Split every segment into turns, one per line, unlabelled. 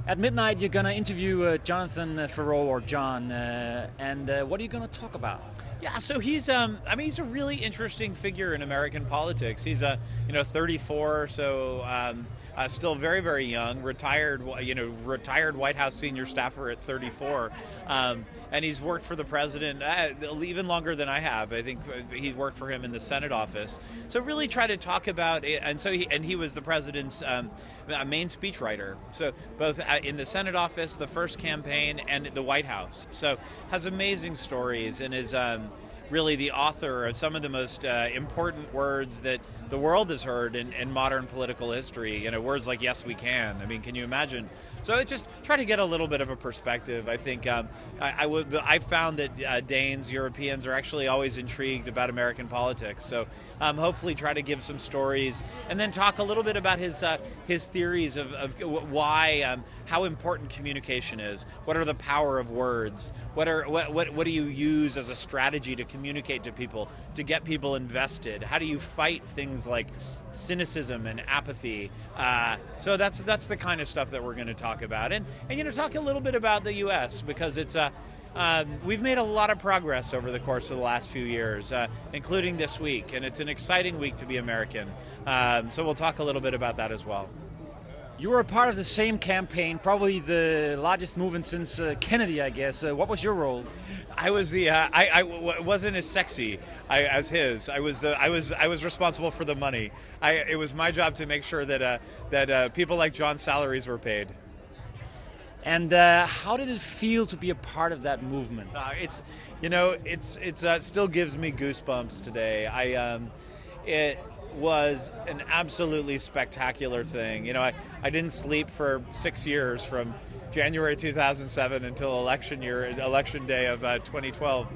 At midnight, you're going to interview Jonathan Favreau, or John, and what are you going to talk about?
Yeah, so he's he's a really interesting figure in American politics. He's 34, so still very, very young, retired White House senior staffer at 34. And he's worked for the president even longer than I have. I think he worked for him in the Senate office. So really try to talk about it. And so he was the president's main speechwriter. So both in the Senate office, the first campaign, and the White House. So has amazing stories and is really the author of some of the most important words that the world has heard in modern political history. Words like "yes, we can." I mean, can you imagine? So it's just try to get a little bit of a perspective. I think I found that Danes, Europeans, are actually always intrigued about American politics. So hopefully try to give some stories and then talk a little bit about his theories of why, how important communication is. What are the power of words? What do you use as a strategy to communicate to people, to get people invested? How do you fight things like cynicism and apathy? So that's the kind of stuff that we're going to talk about, and talk a little bit about the U.S. because it's we've made a lot of progress over the course of the last few years, including this week, and it's an exciting week to be American. So we'll talk a little bit about that as well.
You were a part of the same campaign, probably the largest movement since Kennedy, I guess. What was your role?
I was I wasn't as sexy as his. I was responsible for the money. It was my job to make sure that people like John's salaries were paid.
And how did it feel to be a part of that movement?
It still gives me goosebumps today. It was an absolutely spectacular thing. I didn't sleep for 6 years, from January 2007 until election day of 2012.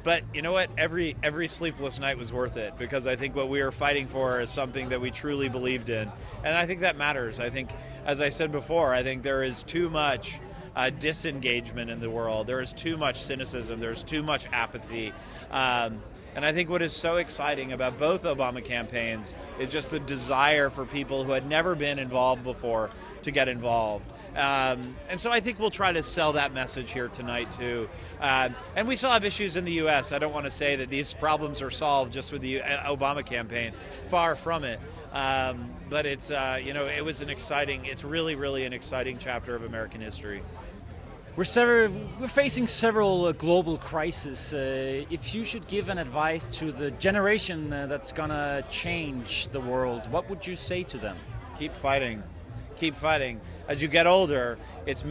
But you know what? Every sleepless night was worth it, because I think what we were fighting for is something that we truly believed in, and I think that matters. I think, as I said before, I think there is too much disengagement in the world. There is too much cynicism. There's too much apathy. And I think what is so exciting about both Obama campaigns is just the desire for people who had never been involved before to get involved. And so I think we'll try to sell that message here tonight too. And we still have issues in the U.S. I don't want to say that these problems are solved just with the Obama campaign. Far from it. But it's it's really, really an exciting chapter of American history.
We're facing several global crises. If you should give an advice to the generation that's gonna change the world, what would you say to them?
Keep fighting. Keep fighting. As you get older, it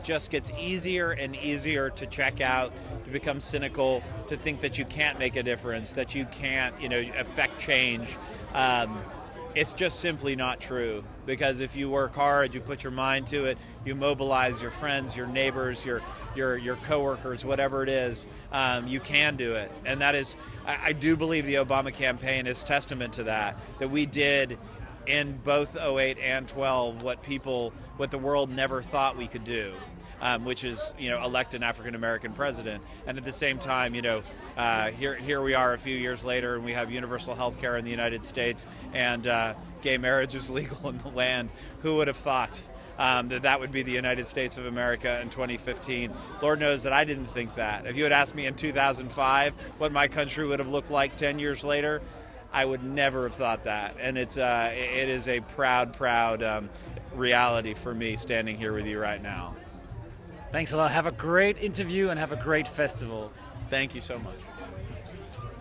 just gets easier and easier to check out, to become cynical, to think that you can't make a difference, that you can't, affect change. It's just simply not true, because if you work hard, you put your mind to it, you mobilize your friends, your neighbors, your coworkers, whatever it is, you can do it. And that is, I do believe the Obama campaign is testament to that we did in both 2008 and 2012 what the world never thought we could do. Which is, elect an African-American president. And at the same time, here we are a few years later, and we have universal health care in the United States, and gay marriage is legal in the land. Who would have thought that would be the United States of America in 2015? Lord knows that I didn't think that. If you had asked me in 2005 what my country would have looked like 10 years later, I would never have thought that. And it is a proud reality for me standing here with you right now.
Thanks a lot. Have a great interview and have a great festival.
Thank you so much.